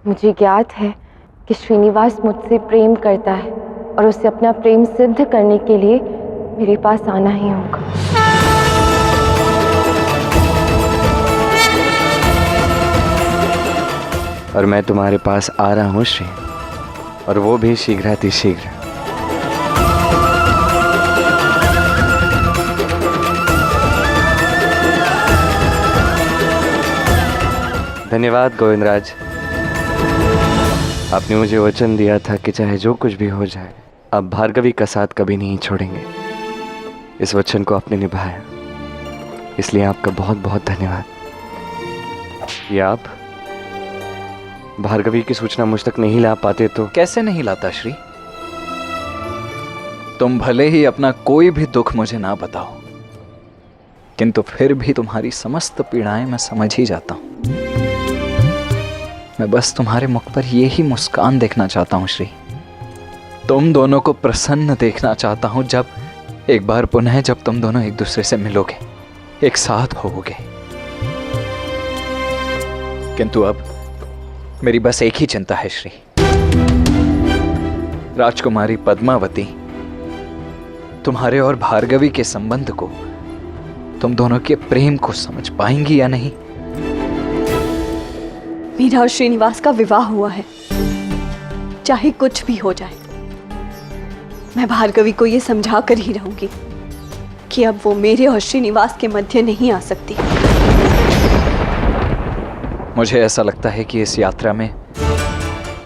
मुझे ज्ञात है कि श्रीनिवास मुझसे प्रेम करता है और उसे अपना प्रेम सिद्ध करने के लिए मेरे पास आना ही होगा। और मैं तुम्हारे पास आ रहा हूँ श्री, और वो भी शीघ्रातिशीघ्र। धन्यवाद गोविंदराज, आपने मुझे वचन दिया था कि चाहे जो कुछ भी हो जाए आप भार्गवी का साथ कभी नहीं छोड़ेंगे। इस वचन को आपने निभाया, इसलिए आपका बहुत बहुत धन्यवाद। ये आप भार्गवी की सूचना मुझ तक नहीं ला पाते तो? कैसे नहीं लाता श्री? तुम भले ही अपना कोई भी दुख मुझे ना बताओ, किंतु फिर भी तुम्हारी समस्त पीड़ाएं मैं समझ ही जाता हूं। मैं बस तुम्हारे मुख पर ये ही मुस्कान देखना चाहता हूं श्री। तुम दोनों को प्रसन्न देखना चाहता हूं जब एक बार पुनः जब तुम दोनों एक दूसरे से मिलोगे, एक साथ होगे। किंतु अब मेरी बस एक ही चिंता है श्री। राजकुमारी पद्मावती तुम्हारे और भार्गवी के संबंध को, तुम दोनों के प्रेम को समझ पाएंगी या नहीं? मेरा और श्रीनिवास का विवाह हुआ है, चाहे कुछ भी हो जाए। मैं भार्गवी को ये समझा कर ही रहूंगी कि अब वो मेरे और श्रीनिवास के मध्य नहीं आ सकती। मुझे ऐसा लगता है कि इस यात्रा में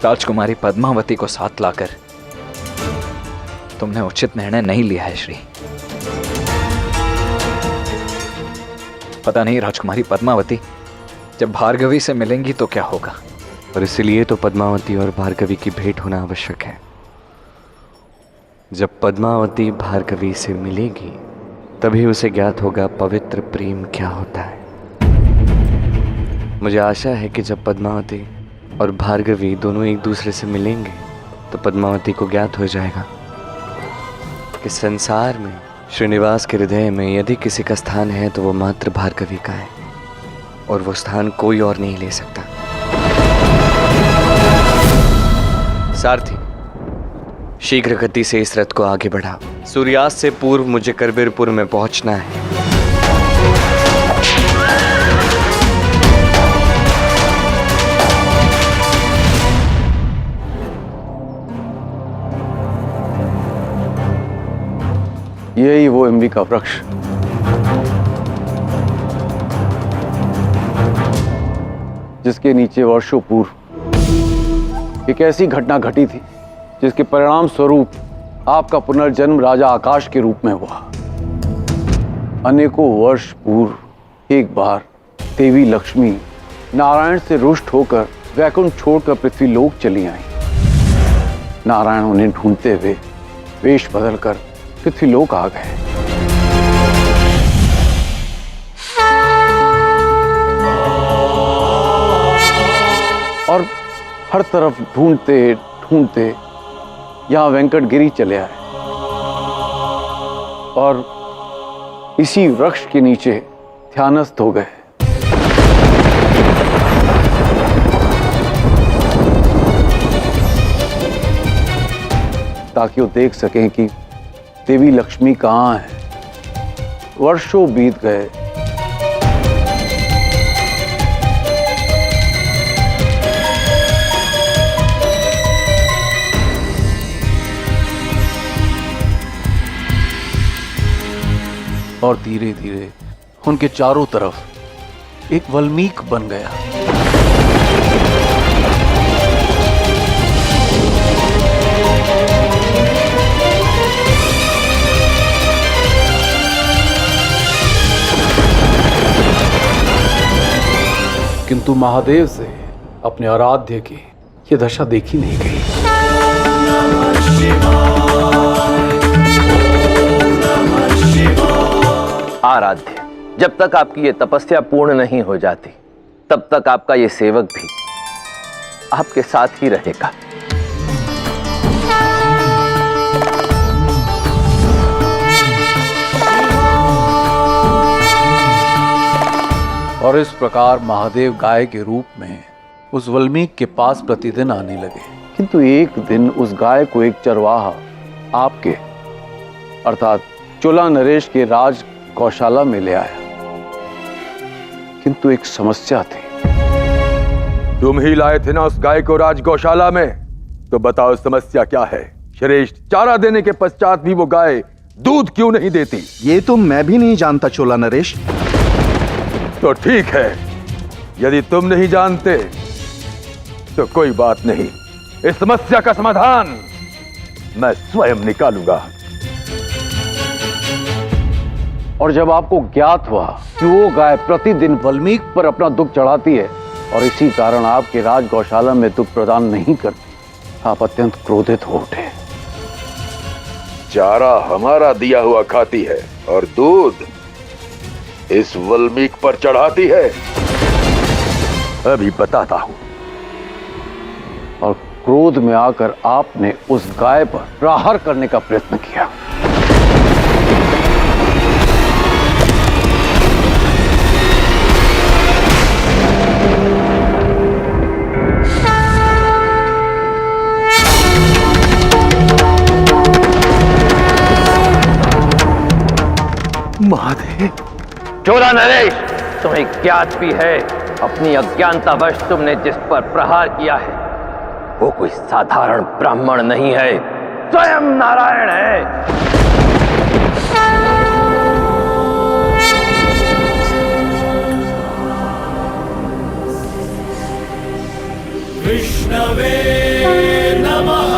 राजकुमारी पद्मावती को साथ लाकर तुमने उचित निर्णय नहीं लिया है श्री। पता नहीं राजकुमारी पद्मावती जब भार्गवी से मिलेंगी तो क्या होगा। और इसलिए तो पद्मावती और भार्गवी की भेंट होना आवश्यक है। जब पद्मावती भार्गवी से मिलेगी तभी उसे ज्ञात होगा पवित्र प्रेम क्या होता है। मुझे आशा है कि जब पद्मावती और भार्गवी दोनों एक दूसरे से मिलेंगे तो पद्मावती को ज्ञात हो जाएगा कि संसार में श्रीनिवास के हृदय में यदि किसी का स्थान है तो वो मात्र भार्गवी का है, और वो स्थान कोई और नहीं ले सकता। सारथी, शीघ्र गति से इस रथ को आगे बढ़ाओ। सूर्यास्त से पूर्व मुझे करबीरपुर में पहुंचना है। यही वो इमली का वृक्ष जिसके नीचे वर्षों पूर्व एक ऐसी घटना घटी थी जिसके परिणाम स्वरूप आपका पुनर्जन्म राजा आकाश के रूप में हुआ। अनेकों वर्ष पूर्व एक बार देवी लक्ष्मी नारायण से रुष्ट होकर वैकुंठ छोड़कर पृथ्वीलोक चली आई। नारायण उन्हें ढूंढते हुए वेश बदलकर पृथ्वीलोक आ गए। और हर तरफ ढूंढते ढूंढते यहां वेंकटगिरी चले आए और इसी वृक्ष के नीचे ध्यानस्थ हो गए। ताकि वो देख सकें कि देवी लक्ष्मी कहाँ है। वर्षों बीत गए, और धीरे धीरे उनके चारों तरफ एक वल्मीक बन गया। किंतु महादेव से अपने आराध्य की यह दशा देखी नहीं गई। आराध्य, जब तक आपकी ये तपस्या पूर्ण नहीं हो जाती तब तक आपका ये सेवक भी आपके साथ ही रहेगा। और इस प्रकार महादेव गाय के रूप में उस वाल्मीकि के पास प्रतिदिन आने लगे। किंतु एक दिन उस गाय को एक चरवाहा आपके अर्थात चोला नरेश के राज गौशाला में ले आया। किंतु एक समस्या थी। तुम ही लाए थे ना उस गाय को राज गौशाला में, तो बताओ समस्या क्या है? श्रेष्ठ, चारा देने के पश्चात भी वो गाय दूध क्यों नहीं देती? ये तो मैं भी नहीं जानता चोला नरेश। तो ठीक है, यदि तुम नहीं जानते तो कोई बात नहीं, इस समस्या का समाधान मैं स्वयं निकालूंगा। और जब आपको ज्ञात हुआ कि वो गाय प्रतिदिन वाल्मीकि पर अपना दुख चढ़ाती है और इसी कारण आपके राज गौशाला में दुख प्रदान नहीं करती, आप अत्यंत क्रोधित हो उठे। चारा हमारा दिया हुआ खाती है और दूध इस वाल्मीकि पर चढ़ाती है। अभी बताता हूं। और क्रोध में आकर आपने उस गाय पर प्रहार करने का प्रयत्न किया। महादेव, चोला नरेश, तुम्हें ज्ञात भी है अपनी अज्ञानतावश तुमने जिस पर प्रहार किया है वो कोई साधारण ब्राह्मण नहीं है, स्वयं नारायण है। विष्णवे नमः।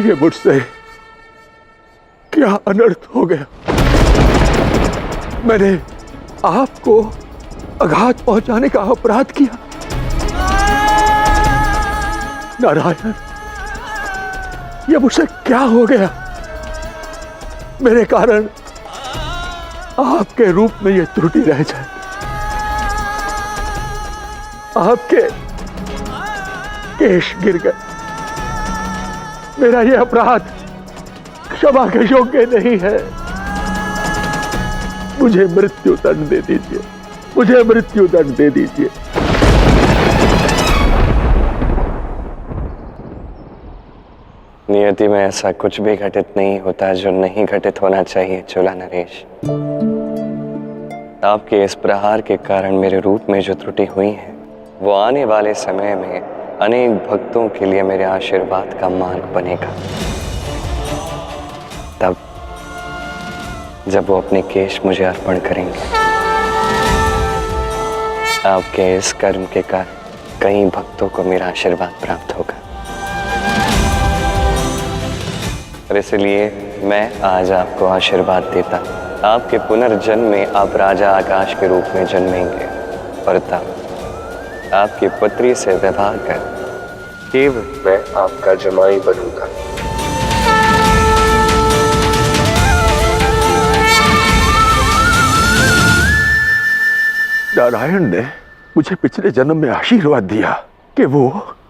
ये मुझसे क्या अनर्थ हो गया? मैंने आपको आघात पहुंचाने का अपराध किया। नारायण, ये मुझसे क्या हो गया? मेरे कारण आपके रूप में ये त्रुटि रह जाए। आपके केश गिर गए। मेरा यह अपराध क्षमा के योग्य नहीं है। मुझे मृत्यु दंड दे दीजिए, मुझे मृत्यु दंड दे दीजिए। नियति में ऐसा कुछ भी घटित नहीं होता जो नहीं घटित होना चाहिए चोला नरेश। आपके इस प्रहार के कारण मेरे रूप में जो त्रुटि हुई है वो आने वाले समय में अनेक भक्तों के लिए मेरे आशीर्वाद का मार्ग बनेगा। तब जब वो अपने केश मुझे अर्पण करेंगे, आपके इस कर्म के कारण कई भक्तों को मेरा आशीर्वाद प्राप्त होगा। और इसलिए मैं आज आपको आशीर्वाद देता हूं। आपके पुनर्जन्म में आप राजा आकाश के रूप में जन्मेंगे और तब आपकी पुत्री से विवाह कर केवल मैं आपका जमाई बनूंगा। नारायण ने मुझे पिछले जन्म में आशीर्वाद दिया कि वो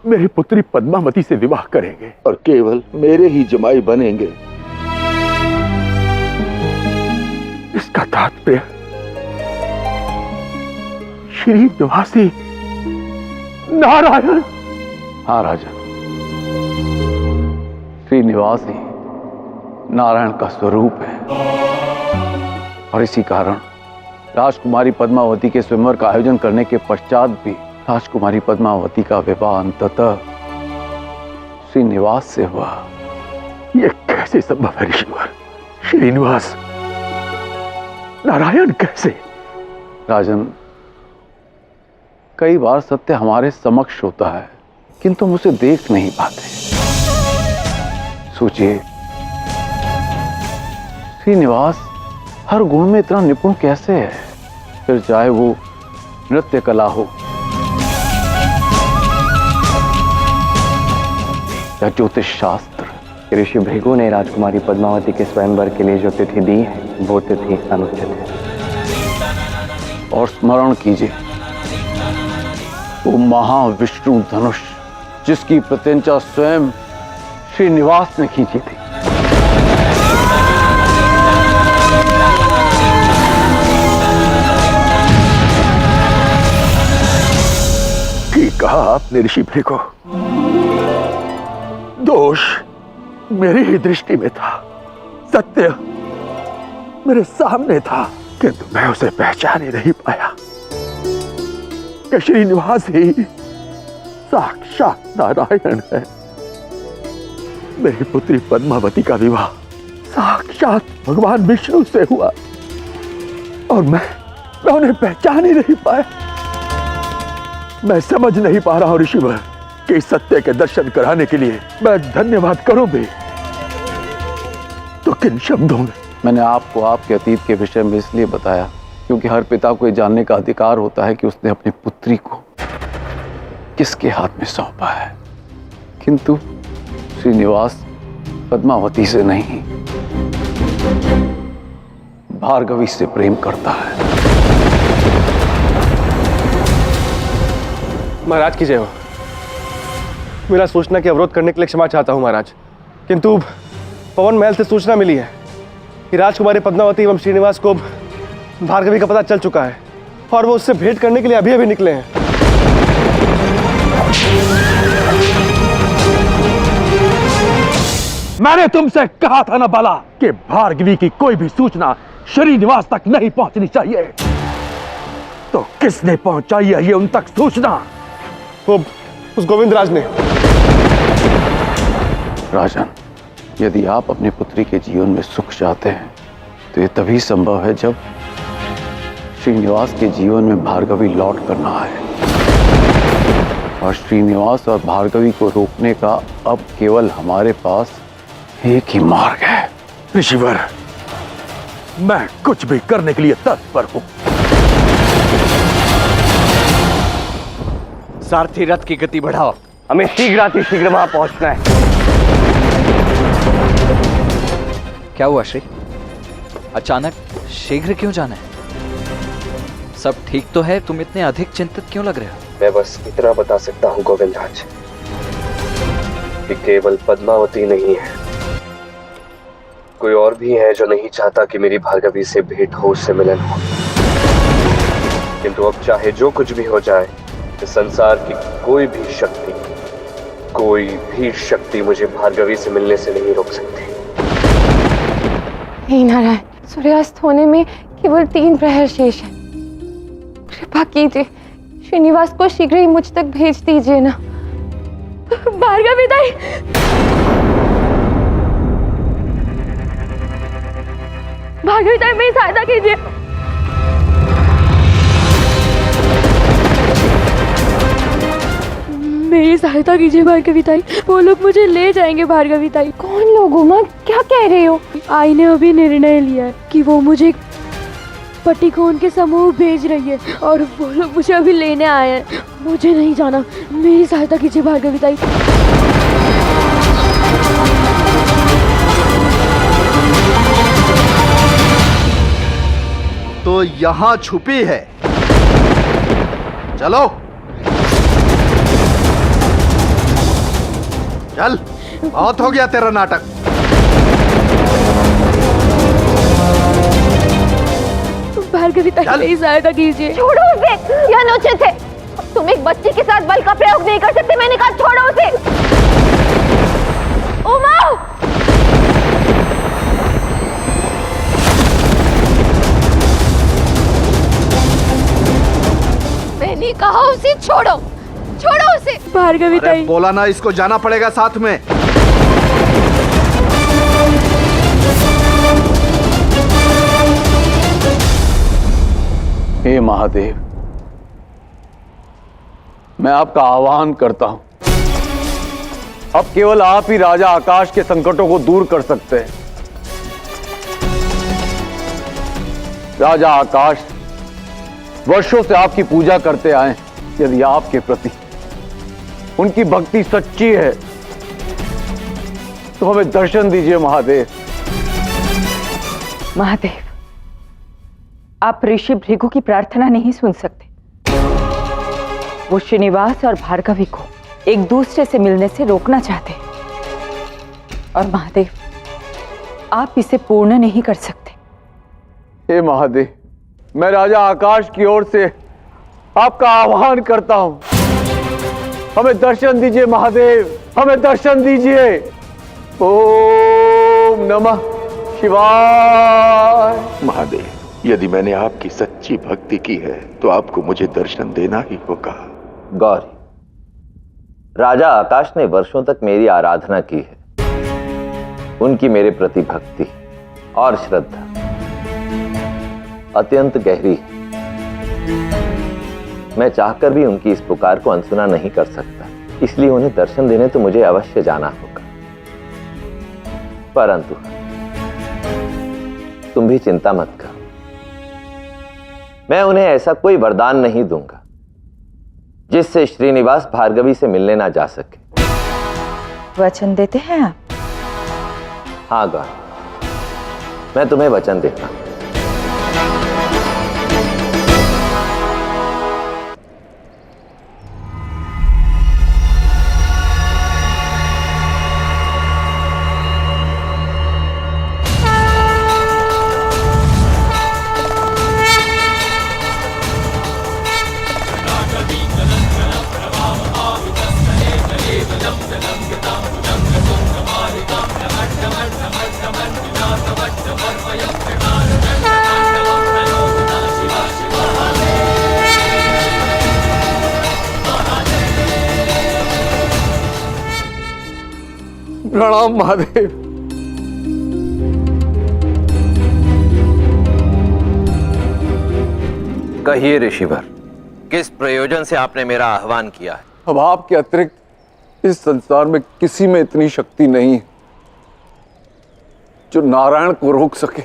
मेरी पुत्री पद्मावती से विवाह करेंगे और केवल मेरे ही जमाई बनेंगे। इसका तात्पर्य श्री निवासी नारायण। हाँ राजन, श्रीनिवासी नारायण का स्वरूप है और इसी कारण राजकुमारी पद्मावती के स्वयंवर का आयोजन करने के पश्चात भी राजकुमारी पद्मावती का विवाह अंततः श्रीनिवास से हुआ। यह कैसे संभव है ऋषिवर? श्रीनिवास नारायण कैसे? राजन, कई बार सत्य हमारे समक्ष होता है किंतु हम उसे देख नहीं पाते। सोचिए, श्रीनिवास हर गुण में इतना निपुण कैसे है? फिर चाहे वो नृत्य कला हो या ज्योतिष शास्त्र। ऋषि भृगु ने राजकुमारी पद्मावती के स्वयंवर के लिए जो तिथि दी है वो तिथि अनुचित है। और स्मरण कीजिए, वो महाविष्णु धनुष जिसकी प्रत्यंचा स्वयं श्रीनिवास ने खींची थी। ठीक कहा आपने ऋषि भृगु। दोष मेरी ही दृष्टि में था, सत्य मेरे सामने था, किंतु मैं उसे पहचान ही नहीं पाया कि श्रीनिवास ही साक्षात नारायण है। मेरी पुत्री पद्मावती का विवाह साक्षात भगवान विष्णु से हुआ और मैं उन्हें पहचान ही नहीं पाया। मैं समझ नहीं पा रहा हूं ऋषिवर कि इस सत्य के दर्शन कराने के लिए मैं धन्यवाद करूं भी तो किन शब्दों में? मैंने आपको आपके अतीत के विषय में इसलिए बताया क्योंकि हर पिता को ये जानने का अधिकार होता है कि उसने अपनी पुत्री को किसके हाथ में सौंपा है, किंतु श्रीनिवास पद्मावती से नहीं, भार्गवी से प्रेम करता है। महाराज की जय हो। मेरा सूचना के अवरोध करने के लिए क्षमा चाहता हूं महाराज, किंतु पवन महल से सूचना मिली है कि राजकुमारी पद्मावती एवं श्रीनिवास को भार्गवी का पता चल चुका है और वो उससे भेंट करने के लिए अभी निकले हैं। मैंने तुमसे कहा था ना बाला कि भार्गवी की कोई भी सूचना श्रीनिवास तक नहीं पहुंचनी चाहिए, तो किसने पहुंचाई है ये उन तक सूचना? वो उस गोविंदराज ने। राजन, यदि आप अपनी पुत्री के जीवन में सुख चाहते हैं तो ये तभी संभव है जब श्रीनिवास के जीवन में भार्गवी लौट कर ना आए। और श्रीनिवास और भार्गवी को रोकने का अब केवल हमारे पास एक ही मार्ग है। ऋषिवर, मैं कुछ भी करने के लिए तत्पर हूं। सारथी, रथ की गति बढ़ाओ, हमें शीघ्र वहां पहुंचना है। क्या हुआ श्री? अचानक शीघ्र क्यों जाना है? सब ठीक तो है, तुम इतने अधिक चिंतित क्यों लग रहे हो? मैं बस इतना बता सकता हूँ गोविंदराज कि केवल पद्मावती नहीं है, कोई और भी है जो नहीं चाहता कि मेरी भार्गवी से भेंट हो, उससे मिलन हो। किंतु अब चाहे जो कुछ भी हो जाए, इस संसार की कोई भी शक्ति मुझे भार्गवी से मिलने से नहीं रोक सकती। हे नारायण, सूर्यास्त होने में केवल 3 प्रहर शेष है। कृपा कीजिए, श्रीनिवास को शीघ्र ही मुझ तक भेज दीजिए ना। भार्गवी दाई, भार्गवी दाई मेरी सहायता कीजिए। मेरी सहायता कीजिए भार्गवी ताई, वो लोग मुझे ले जाएंगे। भार्गवी ताई, कौन लोग? उमा, क्या कह रहे हो? आई ने अभी निर्णय लिया है कि वो मुझे पति को उनके समूह भेज रही है और वो लोग मुझे अभी लेने आए हैं। मुझे नहीं जाना, मेरी सहायता कीजिए भार्गवी ताई। तो यहां छुपी है, चलो चल, बहुत हो गया तेरा नाटक। भार्गवी ताई, मेरी सहायता कीजिए। छोड़ो उसे, यह अनुचित है। तुम एक बच्ची के साथ बल का प्रयोग नहीं कर सकते। मैंने कहा छोड़ो उसे। उमा, मैंने कहा उसे छोड़ो, छोड़ो उसे। भार्गवी ताई, बोला ना इसको जाना पड़ेगा साथ में। हे महादेव, मैं आपका आह्वान करता हूं। अब केवल आप ही राजा आकाश के संकटों को दूर कर सकते हैं। राजा आकाश वर्षों से आपकी पूजा करते आए। यदि आपके प्रति उनकी भक्ति सच्ची है तो हमें दर्शन दीजिए महादेव। महादेव, आप ऋषि भृगु की प्रार्थना नहीं सुन सकते। वो श्रीनिवास और भार्गवी को एक दूसरे से मिलने से रोकना चाहते हैं। और महादेव, आप इसे पूर्ण नहीं कर सकते। हे महादेव, मैं राजा आकाश की ओर से आपका आह्वान करता हूं। हमें दर्शन दीजिए महादेव, हमें दर्शन दीजिए। ओम नमः शिवाय। महादेव, यदि मैंने आपकी सच्ची भक्ति की है तो आपको मुझे दर्शन देना ही होगा। गौरी, राजा आकाश ने वर्षों तक मेरी आराधना की है। उनकी मेरे प्रति भक्ति और श्रद्धा अत्यंत गहरी है। मैं चाहकर भी उनकी इस पुकार को अनसुना नहीं कर सकता, इसलिए उन्हें दर्शन देने तो मुझे अवश्य जाना होगा। परंतु तुम भी चिंता मत करो, मैं उन्हें ऐसा कोई वरदान नहीं दूंगा जिससे श्रीनिवास भार्गवी से मिलने ना जा सके। वचन देते हैं आप? हाँ गौर, मैं तुम्हें वचन देता हूं। प्रणाम महादेव। कहिए ऋषिवर, किस प्रयोजन से आपने मेरा आह्वान किया है? अब आपके अतिरिक्त इस संसार में किसी में इतनी शक्ति नहीं है जो नारायण को रोक सके।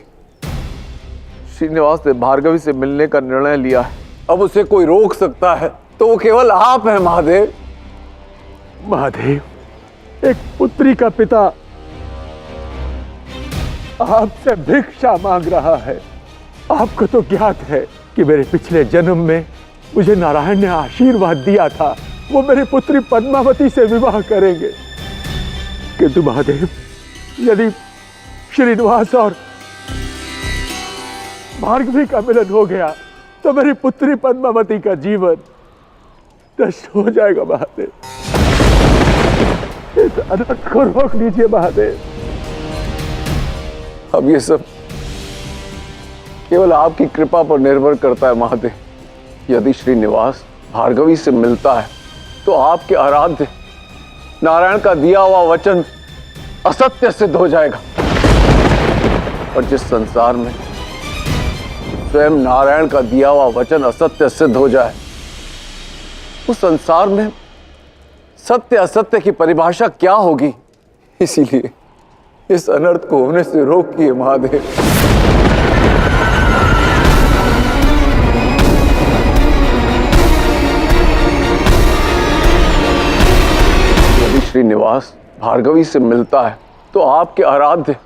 श्रीनिवास ने भार्गवी से मिलने का निर्णय लिया है। अब उसे कोई रोक सकता है तो वो केवल आप हैं महादेव। महादेव, एक पुत्री का पिता आपसे भिक्षा मांग रहा है। आपको तो ज्ञात है कि मेरे पिछले जन्म में मुझे नारायण ने आशीर्वाद दिया था, वो मेरी पुत्री पद्मावती से विवाह करेंगे। किंतु महादेव, यदि श्रीनिवास और भार्गवी का मिलन हो गया तो मेरी पुत्री पद्मावती का जीवन नष्ट हो जाएगा। महादेव, इस अनर्थ को रोक लीजिए महादेव। अब ये सब केवल आपकी कृपा पर निर्भर करता है महादेव। यदि श्रीनिवास भार्गवी से मिलता है तो आपके आराध्य नारायण का दिया हुआ वचन असत्य सिद्ध हो जाएगा। और जिस संसार में स्वयं नारायण का दिया हुआ वचन असत्य सिद्ध हो जाए, उस संसार में सत्य असत्य की परिभाषा क्या होगी? इसीलिए इस अनर्थ को होने से रोकिए महादेव। यदि श्रीनिवास भार्गवी से मिलता है तो आपके आराध्य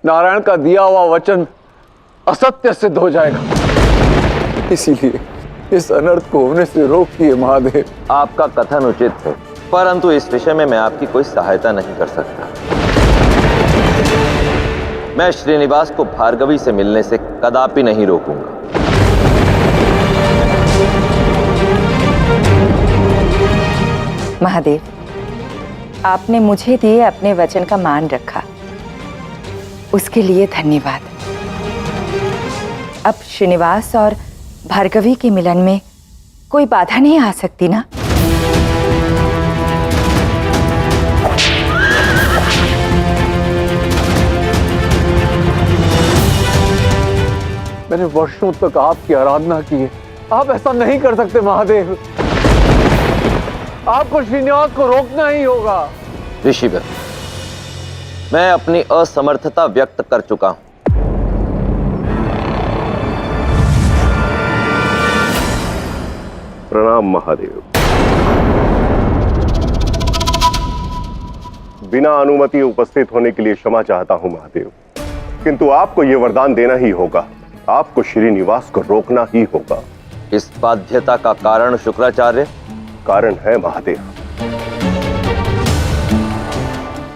नारायण का दिया हुआ वचन असत्य सिद्ध हो जाएगा। इसीलिए इस अनर्थ को होने से रोकिए महादेव। आपका कथन उचित है, परंतु इस विषय में मैं आपकी कोई सहायता नहीं कर सकता। मैं श्रीनिवास को भार्गवी से मिलने से कदापि नहीं रोकूंगा। महादेव, आपने मुझे दिए अपने वचन का मान रखा, उसके लिए धन्यवाद। अब श्रीनिवास और भार्गवी के मिलन में कोई बाधा नहीं आ सकती ना? मैंने वर्षों तक आपकी आराधना की है। आप ऐसा नहीं कर सकते महादेव। आपको श्रीनिवास को रोकना ही होगा। ऋषिवर, मैं अपनी असमर्थता व्यक्त कर चुका हूं। प्रणाम महादेव। बिना अनुमति उपस्थित होने के लिए क्षमा चाहता हूं महादेव, किंतु आपको यह वरदान देना ही होगा। आपको श्रीनिवास को रोकना ही होगा। इस बाध्यता का कारण शुक्राचार्य? कारण है महादेव,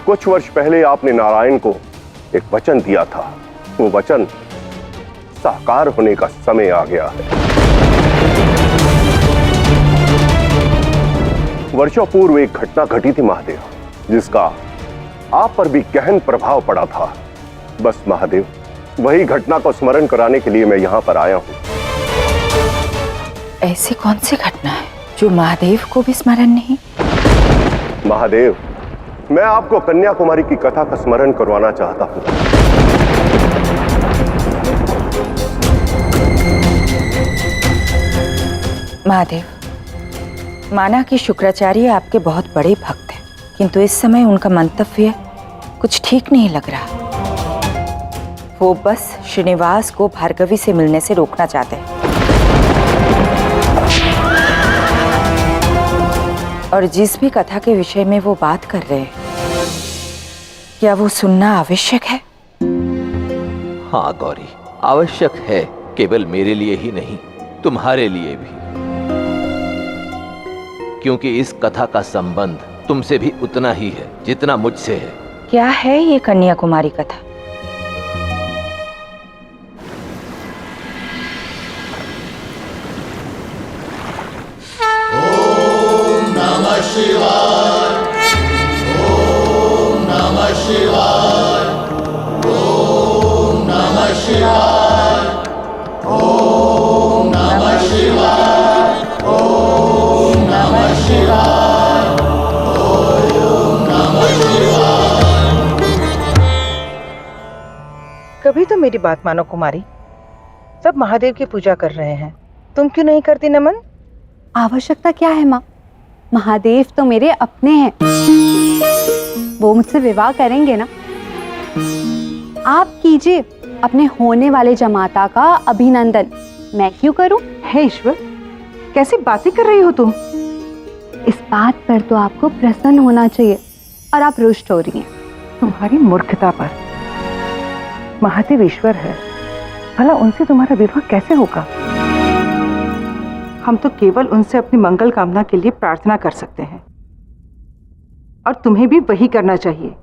कुछ वर्ष पहले आपने नारायण को एक वचन दिया था। वो वचन साकार होने का समय आ गया है। वर्षों पूर्व एक घटना घटी थी महादेव, जिसका आप पर भी गहन प्रभाव पड़ा था। बस महादेव, वही घटना को स्मरण कराने के लिए मैं यहां पर आया हूं। ऐसी कौन सी घटना है जो महादेव को भी स्मरण नहीं? महादेव, मैं आपको कन्याकुमारी की कथा का स्मरण करवाना चाहता हूं। महादेव, माना कि शुक्राचार्य आपके बहुत बड़े भक्त हैं, किंतु इस समय उनका मंतव्य कुछ ठीक नहीं लग रहा। वो बस श्रीनिवास को भार्गवी से मिलने से रोकना चाहते हैं, और जिस भी कथा के विषय में वो बात कर रहे हैं, क्या वो सुनना आवश्यक है? हाँ गौरी, आवश्यक है। केवल मेरे लिए ही नहीं, तुम्हारे लिए भी, क्योंकि इस कथा का संबंध तुमसे भी उतना ही है जितना मुझसे है। क्या है ये कन्याकुमारी कथा? ओम नमः शिवाय, ओम नमः शिवाय, ओम नमः शिवाय, ओम नमः शिवाय, ओम नमः शिवाय, ओम नमः शिवाय। कभी तो मेरी बात मानो कुमारी, सब महादेव की पूजा कर रहे हैं, तुम क्यों नहीं करती नमन? आवश्यकता क्या है माँ? महादेव तो मेरे अपने हैं, वो मुझसे विवाह करेंगे ना। आप कीजिए अपने होने वाले जमाता का अभिनंदन, मैं क्यों करूं? हे ईश्वर, कैसी बातें कर रही हो तुम? इस बात पर तो आपको प्रसन्न होना चाहिए, और आप रुष्ट हो रही हैं। तुम्हारी मूर्खता पर। महादेव ईश्वर है, भला उनसे तुम्हारा विवाह कैसे होगा? हम तो केवल उनसे अपनी मंगल कामना के लिए प्रार्थना कर सकते हैं, और तुम्हें भी वही करना चाहिए।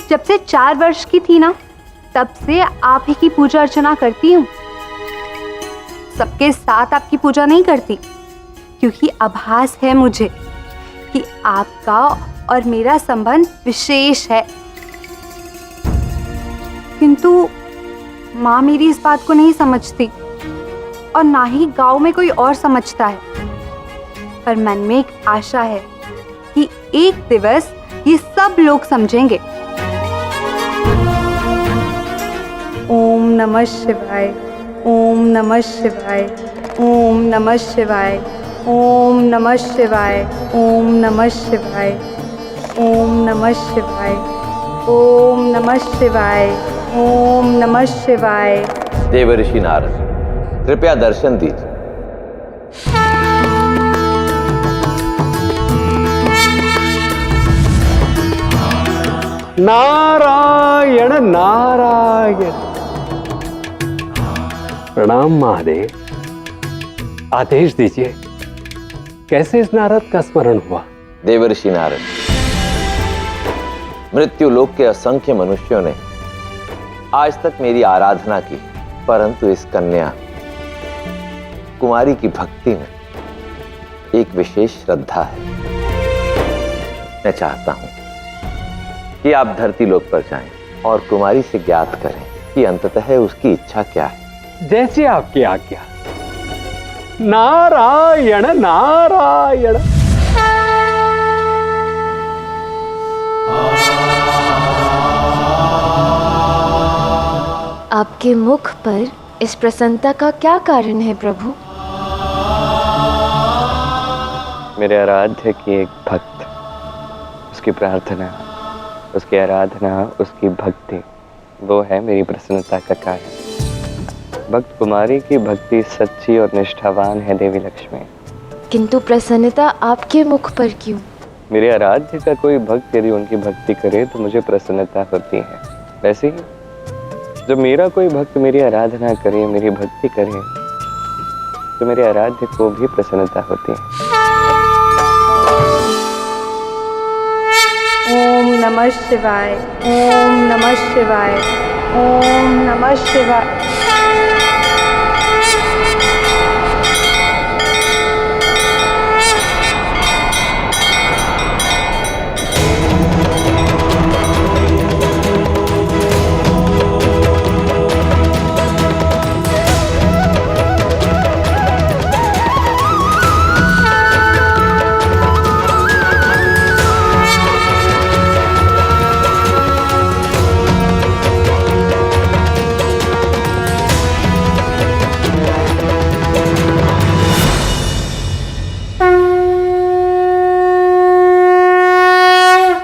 जब से 4 वर्ष की थी ना, तब से आप ही की पूजा अर्चना करती हूँ। सबके साथ आपकी पूजा नहीं करती, क्योंकि आभास है मुझे कि आपका और मेरा संबंध विशेष है। किंतु माँ मेरी इस बात को नहीं समझती, और ना ही गांव में कोई और समझता है। पर मन में एक आशा है कि एक दिवस ये सब लोग समझेंगे। ओम नमः शिवाय, ओम नमः शिवाय, ओम नमः शिवाय, ओम नमः शिवाय, ओम नमः शिवाय, ओम नमः शिवाय, ओम नमः शिवाय, ओम नमः शिवाय। देवर्षि नारद, कृपया दर्शन दीजिए। नारायण नारायण। प्रणाम महादेव, आदेश दीजिए, कैसे इस नारद का स्मरण हुआ? देवर्षि नारद, मृत्यु लोक के असंख्य मनुष्यों ने आज तक मेरी आराधना की, परंतु इस कन्या कुमारी की भक्ति में एक विशेष श्रद्धा है। मैं चाहता हूं कि आप धरती लोक पर जाएं और कुमारी से ज्ञात करें कि अंततः उसकी इच्छा क्या है। जैसे आपकी आज्ञा। नारायण नारायण। आपके मुख पर इस प्रसन्नता का क्या कारण है प्रभु? मेरे आराध्य की एक भक्त, उसकी प्रार्थना, उसकी आराधना, उसकी भक्ति, वो है मेरी प्रसन्नता का कारण। भक्त कुमारी की भक्ति सच्ची और निष्ठावान है देवी लक्ष्मी। किंतु प्रसन्नता आपके मुख पर क्यों? मेरे आराध्य का कोई भक्त यदि उनकी भक्ति करे तो मुझे प्रसन्नता होती है। वैसे ही जब मेरा कोई भक्त मेरी आराधना करे, मेरी भक्ति करे, तो मेरे आराध्य को भी प्रसन्नता होती है। ओम नमः शिवाय, ओम नमः शिवाय, ओम नमः शिवाय।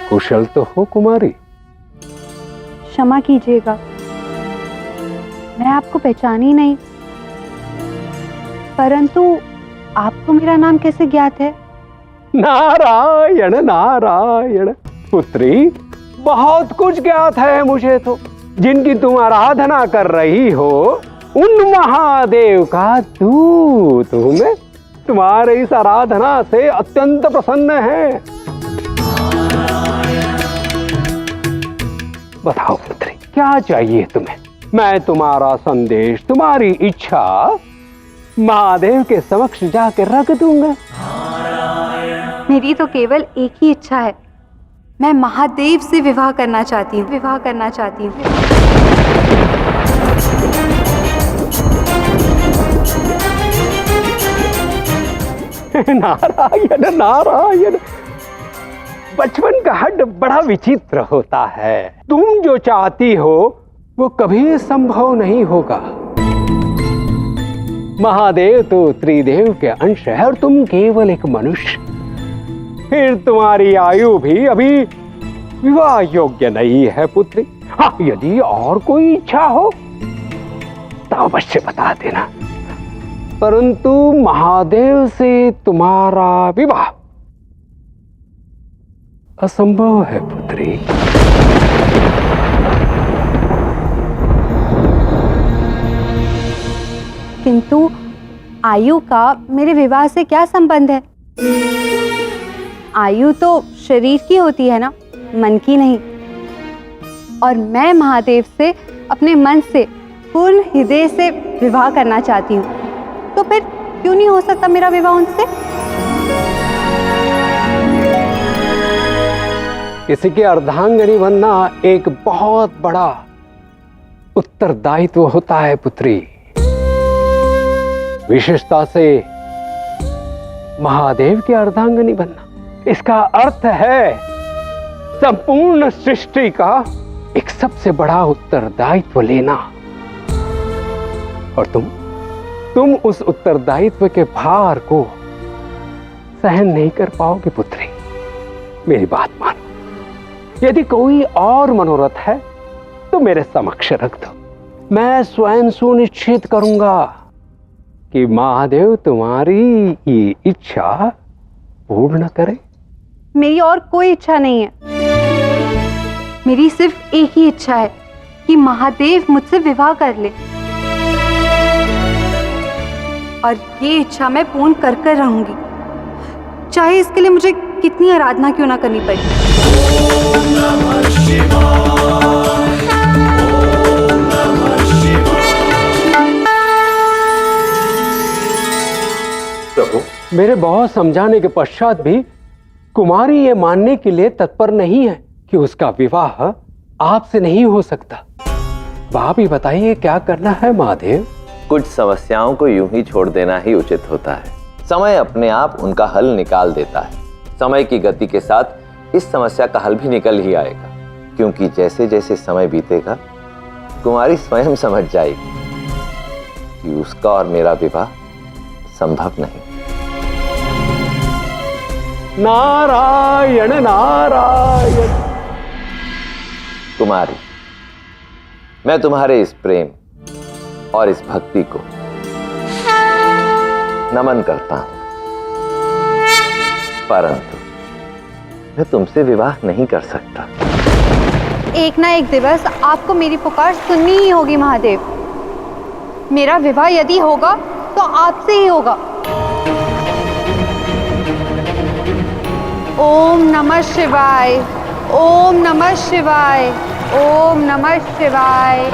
कुशल तो हो कुमारी? क्षमा कीजिएगा, मैं आपको पहचानी नहीं, परंतु आपको मेरा नाम कैसे ज्ञात है? नारायण नारायण। पुत्री, बहुत कुछ ज्ञात है मुझे तो। जिनकी तुम आराधना कर रही हो उन महादेव का दूत हूं मैं। तुम्हारे इस आराधना से अत्यंत प्रसन्न है। बताओ पुत्री, क्या चाहिए तुम्हें? मैं तुम्हारा संदेश, तुम्हारी इच्छा महादेव के समक्ष जाकर रख दूंगा। मेरी तो केवल एक ही इच्छा है, मैं महादेव से विवाह करना चाहती हूँ, विवाह करना चाहती हूँ। नारायण नारायण। बचपन का हड्ड बड़ा विचित्र होता है। तुम जो चाहती हो वो कभी संभव नहीं होगा। महादेव तो त्रिदेव के अंश है और तुम केवल एक मनुष्य। फिर तुम्हारी आयु भी अभी विवाह योग्य नहीं है पुत्री। हाँ, यदि और कोई इच्छा हो तो अवश्य बता देना, परंतु महादेव से तुम्हारा विवाह असंभव है पुत्री। किंतु आयु का मेरे विवाह से क्या संबंध है? आयु तो शरीर की होती है ना, मन की नहीं। और मैं महादेव से अपने मन से, पूर्ण हृदय से विवाह करना चाहती हूँ। तो फिर क्यों नहीं हो सकता मेरा विवाह उनसे? किसी की अर्धांगिनी बनना एक बहुत बड़ा उत्तरदायित्व होता है पुत्री। विशेषता से महादेव की अर्धांगिनी बनना, इसका अर्थ है संपूर्ण सृष्टि का एक सबसे बड़ा उत्तरदायित्व लेना। और तुम उस उत्तरदायित्व के भार को सहन नहीं कर पाओगे पुत्री। मेरी बात मानो। यदि कोई और मनोरथ है तो मेरे समक्ष रख दो। मैं स्वयं सुनिश्चित करूंगा कि महादेव तुम्हारी ये इच्छा पूर्ण करे। मेरी और कोई इच्छा नहीं है। मेरी सिर्फ एक ही इच्छा है कि महादेव मुझसे विवाह कर ले, और ये इच्छा मैं पूर्ण कर कर रहूंगी, चाहे इसके लिए मुझे कितनी आराधना क्यों ना करनी पड़े। ओम नमः शिवाय, ओम नमः शिवाय। मेरे बहुत समझाने के पश्चात भी कुमारी ये मानने के लिए तत्पर नहीं है कि उसका विवाह आपसे नहीं हो सकता। आप ही बताइए क्या करना है महादेव। कुछ समस्याओं को यूं ही छोड़ देना ही उचित होता है। समय अपने आप उनका हल निकाल देता है। समय की गति के साथ इस समस्या का हल भी निकल ही आएगा, क्योंकि जैसे जैसे समय बीतेगा कुमारी स्वयं समझ जाएगी कि उसका और मेरा विवाह संभव नहीं। नारायण नारायण। कुमारी, मैं तुम्हारे इस प्रेम और इस भक्ति को नमन करता हूं, परंतु मैं तुमसे विवाह नहीं कर सकता। एक ना एक दिवस आपको मेरी पुकार सुननी ही होगी महादेव। मेरा विवाह यदि होगा तो आपसे ही होगा। ओम नमः शिवाय, ओम नमः शिवाय, ओम नमः शिवाय।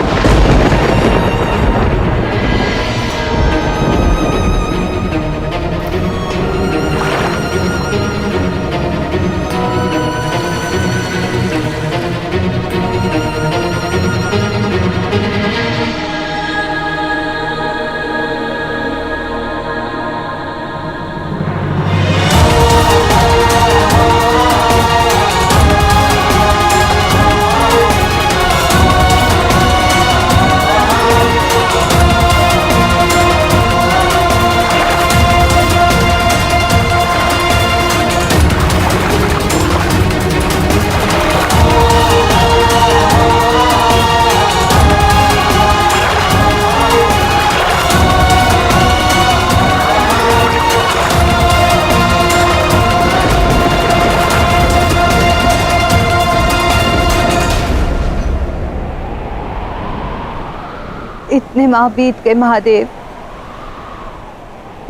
इतने माह बीत गए महादेव।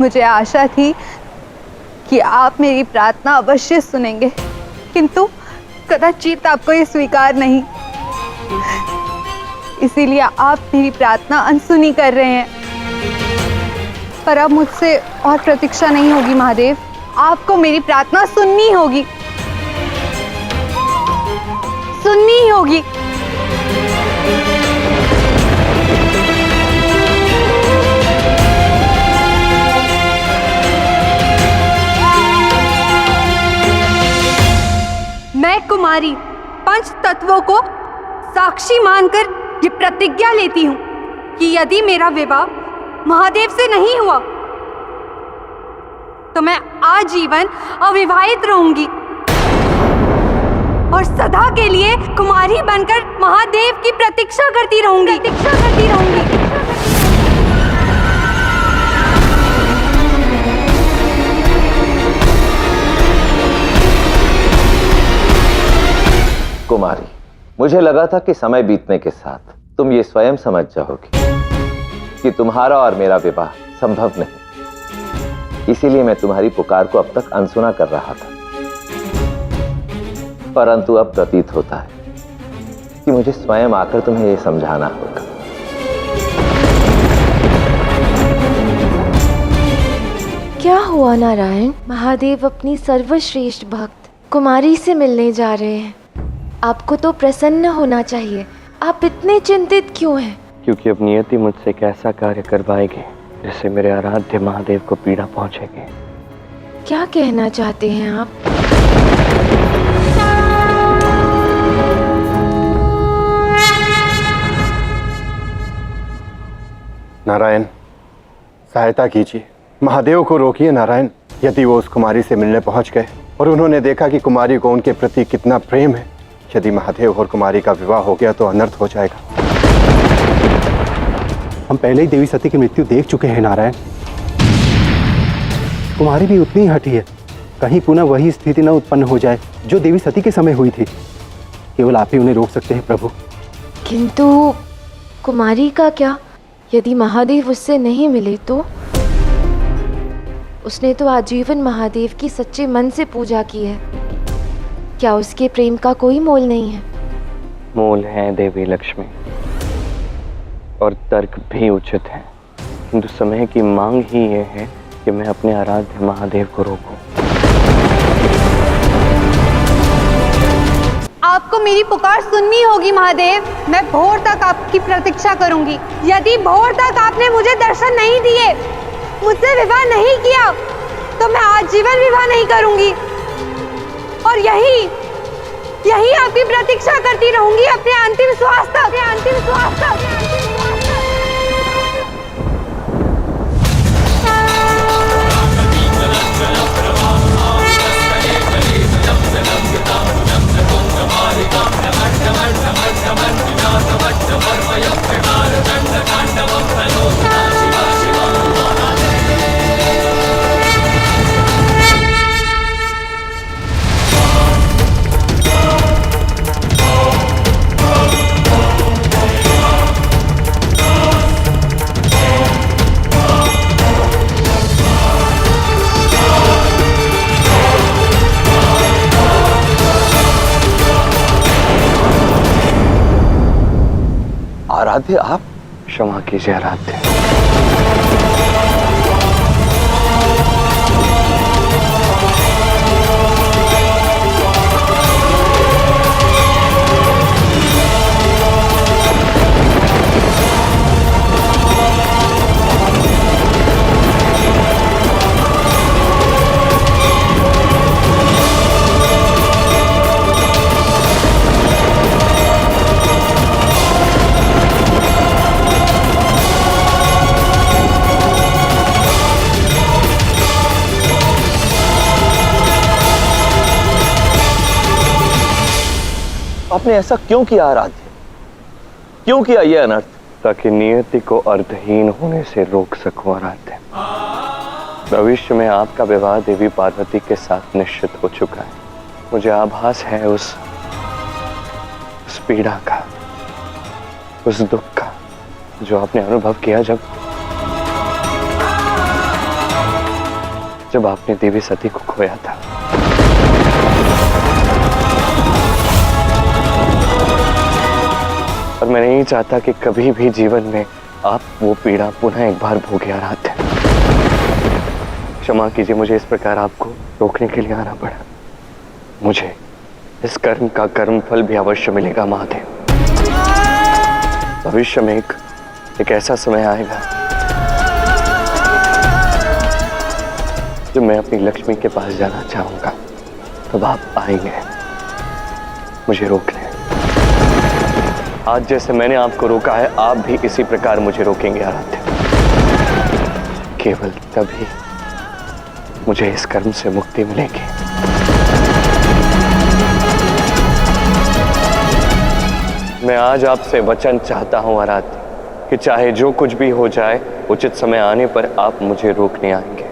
मुझे आशा थी कि आप मेरी प्रार्थना अवश्य सुनेंगे, किंतु कदाचित आपको ये स्वीकार नहीं, इसीलिए आप मेरी प्रार्थना अनसुनी कर रहे हैं। पर अब मुझसे और प्रतीक्षा नहीं होगी महादेव, आपको मेरी प्रार्थना सुननी होगी, सुननी ही होगी। मैं कुमारी पंच तत्वों को साक्षी मानकर ये प्रतिज्ञा लेती हूँ कि यदि मेरा विवाह महादेव से नहीं हुआ तो मैं आजीवन अविवाहित रहूंगी और सदा के लिए कुमारी बनकर महादेव की प्रतीक्षा करती रहूंगी। कुमारी, मुझे लगा था कि समय बीतने के साथ तुम ये स्वयं समझ जाओगी कि तुम्हारा और मेरा विवाह संभव नहीं। इसीलिए मैं तुम्हारी पुकार को अब तक अनसुना कर रहा था, परंतु अब प्रतीत होता है कि मुझे स्वयं आकर तुम्हें यह समझाना होगा। क्या हुआ नारायण? महादेव अपनी सर्वश्रेष्ठ भक्त कुमारी से मिलने जा रहे हैं। आपको तो प्रसन्न होना चाहिए, आप इतने चिंतित क्यों हैं? क्योंकि अब नियति मुझसे एक ऐसा कार्य करवाएगी जिससे मेरे आराध्य महादेव को पीड़ा पहुंचेगी। क्या कहना चाहते हैं आप? नारायण, सहायता कीजिए, महादेव को रोकिए। नारायण, यदि वो उस कुमारी से मिलने पहुंच गए और उन्होंने देखा कि कुमारी को उनके प्रति कितना प्रेम है, यदि महादेव और कुमारी का विवाह हो गया तो अनर्थ हो जाएगा। हम पहले ही देवी सती की मृत्यु देख चुके हैं नारायण। कुमारी भी उतनी ही हठी है, कहीं पुनः वही स्थिति न उत्पन्न हो जाए जो देवी सती के समय हुई थी। केवल आप ही उन्हें रोक सकते हैं प्रभु। किंतु कुमारी का क्या? यदि महादेव उससे नहीं मिले तो? उसने तो आजीवन महादेव की सच्चे मन से पूजा की है। क्या उसके प्रेम का कोई मोल नहीं है? मोल है देवी लक्ष्मी, और तर्क भी उचित है, किंतु समय की मांग ही ये है कि मैं अपने आराध्य महादेव को रोकूं। आपको मेरी पुकार सुननी होगी महादेव। मैं भोर तक आपकी प्रतीक्षा करूंगी। यदि भोर तक आपने मुझे दर्शन नहीं दिए, मुझसे विवाह नहीं किया, तो मैं आजीवन विवाह नहीं करूंगी और यही आपकी प्रतीक्षा करती रहूंगी अपने अंतिम श्वास तक। आराध्य आप? क्षमा कीजिए आराध्य। आपने ऐसा क्यों किया आराध्य? क्यों किया यह अनर्थ? ताकि नियति को अर्थहीन होने से रोक सकूं आराध्य। भविष्य में आपका विवाह देवी पार्वती के साथ निश्चित हो चुका है। मुझे आभास है उस पीड़ा का, उस दुख का जो आपने अनुभव किया जब आपने देवी सती को खोया था। और मैं नहीं चाहता कि कभी भी जीवन में आप वो पीड़ा पुनः एक बार भोगे आराध्य। क्षमा कीजिए, मुझे इस प्रकार आपको रोकने के लिए आना पड़ा। मुझे इस कर्म का कर्म फल भी अवश्य मिलेगा महादेव। भविष्य में एक ऐसा समय आएगा जब मैं अपनी लक्ष्मी के पास जाना चाहूंगा, तब आप आएंगे मुझे रोकने। आज जैसे मैंने आपको रोका है, आप भी इसी प्रकार मुझे रोकेंगे आराध्य। केवल तभी मुझे इस कर्म से मुक्ति मिलेगी। मैं आज आपसे वचन चाहता हूं आराध्य कि चाहे जो कुछ भी हो जाए, उचित समय आने पर आप मुझे रोकने आएंगे।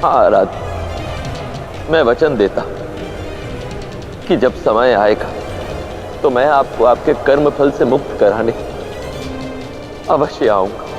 हाँ आराध्य, मैं वचन देता हूं कि जब समय आएगा तो मैं आपको आपके कर्म फल से मुक्त कराने अवश्य आऊंगा।